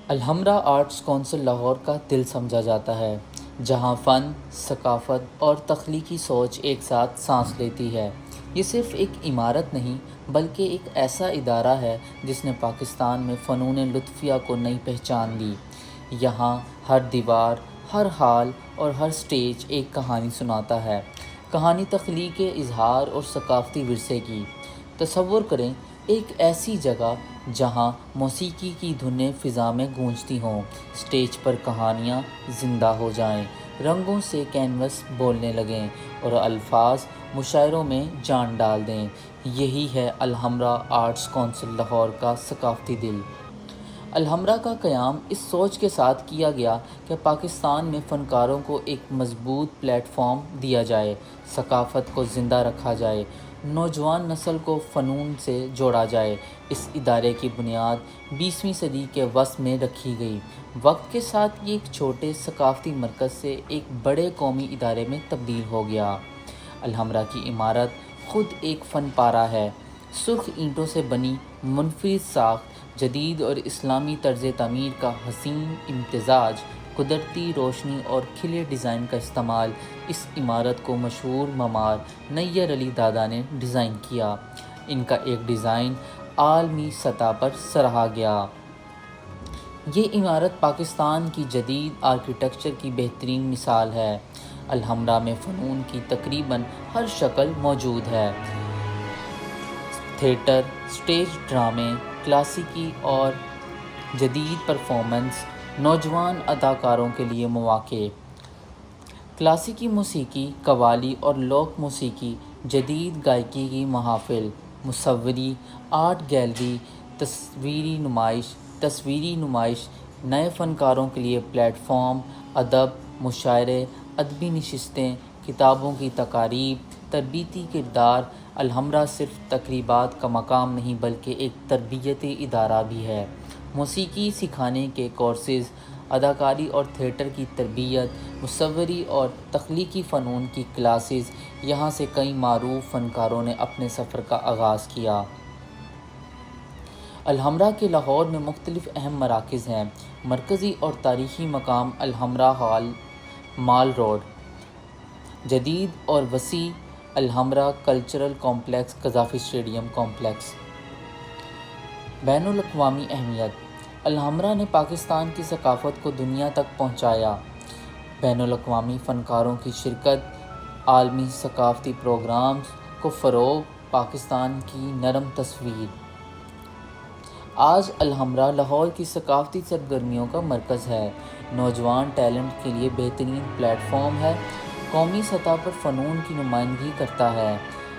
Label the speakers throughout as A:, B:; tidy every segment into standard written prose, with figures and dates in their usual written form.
A: Alhamra arts council Lahore کا دل سمجھا جاتا ہے، جہاں فن، ثقافت اور تخلیقی سوچ ایک ساتھ سانس لیتی ہے۔ یہ صرف ایک عمارت نہیں بلکہ ایک ایسا ادارہ ہے جس نے پاکستان میں فنون لطفیہ کو نئی پہچان دی۔ یہاں ہر دیوار، ہر ہال اور ہر سٹیج ایک کہانی سناتا ہے، کہانی تخلیق، اظہار اور ثقافتی ورثے کی۔ تصور کریں ایک ایسی جگہ جہاں موسیقی کی دھنیں فضا میں گونجتی ہوں، سٹیج پر کہانیاں زندہ ہو جائیں، رنگوں سے کینوس بولنے لگیں اور الفاظ مشاعروں میں جان ڈال دیں۔ یہی ہے الحمرا آرٹس کونسل لاہور کا ثقافتی دل۔ الحمرا کا قیام اس سوچ کے ساتھ کیا گیا کہ پاکستان میں فنکاروں کو ایک مضبوط پلیٹ فارم دیا جائے، ثقافت کو زندہ رکھا جائے، نوجوان نسل کو فنون سے جوڑا جائے۔ اس ادارے کی بنیاد 20ویں صدی کے وسط میں رکھی گئی۔ وقت کے ساتھ یہ ایک چھوٹے ثقافتی مرکز سے ایک بڑے قومی ادارے میں تبدیل ہو گیا۔ الحمرا کی عمارت خود ایک فن پارہ ہے۔ سرخ اینٹوں سے بنی منفرد ساخت، جدید اور اسلامی طرز تعمیر کا حسین امتزاج، قدرتی روشنی اور کھلے ڈیزائن کا استعمال، اس عمارت کو مشہور معمار نیّر علی دادا نے ڈیزائن کیا۔ ان کا ایک ڈیزائن عالمی سطح پر سراہا گیا۔ یہ عمارت پاکستان کی جدید آرکیٹیکچر کی بہترین مثال ہے۔ الحمرا میں فنون کی تقریباً ہر شکل موجود ہے۔ تھیٹر، سٹیج ڈرامے، کلاسیکی اور جدید پرفارمنس، نوجوان اداکاروں کے لیے مواقع، کلاسیکی موسیقی، قوالی اور لوک موسیقی، جدید گائیکی کی محافل، مصوری، آرٹ گیلری، تصویری نمائش، نئے فنکاروں کے لیے پلیٹ فارم، ادب، مشاعرے، ادبی نشستیں، کتابوں کی تقاریب، تربیتی کردار۔ الحمرا صرف تقریبات کا مقام نہیں بلکہ ایک تربیتی ادارہ بھی ہے۔ موسیقی سکھانے کے کورسز، اداکاری اور تھیٹر کی تربیت، مصوری اور تخلیقی فنون کی کلاسز، یہاں سے کئی معروف فنکاروں نے اپنے سفر کا آغاز کیا۔ الحمرا کے لاہور میں مختلف اہم مراکز ہیں۔ مرکزی اور تاریخی مقام الحمرا ہال، مال روڈ۔ جدید اور وسیع Alhamra cultural complex, Gaddafi stadium complex. بین الاقوامی اہمیت: الحمرا نے پاکستان کی ثقافت کو دنیا تک پہنچایا۔ بین الاقوامی فنکاروں کی شرکت، عالمی ثقافتی پروگرامز کو فروغ، پاکستان کی نرم تصویر۔ آج الحمرا لاہور کی ثقافتی سرگرمیوں کا مرکز ہے، نوجوان ٹیلنٹ کے لیے بہترین پلیٹ فارم ہے، قومی سطح پر فنون کی نمائندگی کرتا ہے۔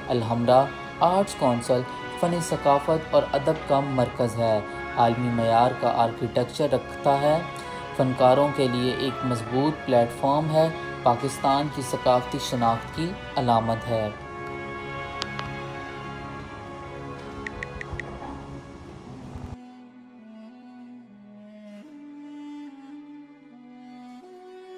A: الحمرا آرٹس کونسل فن، ثقافت اور ادب کا مرکز ہے، عالمی معیار کا آرکیٹیکچر رکھتا ہے، فنکاروں کے لیے ایک مضبوط پلیٹ فارم ہے، پاکستان کی ثقافتی شناخت کی علامت ہے۔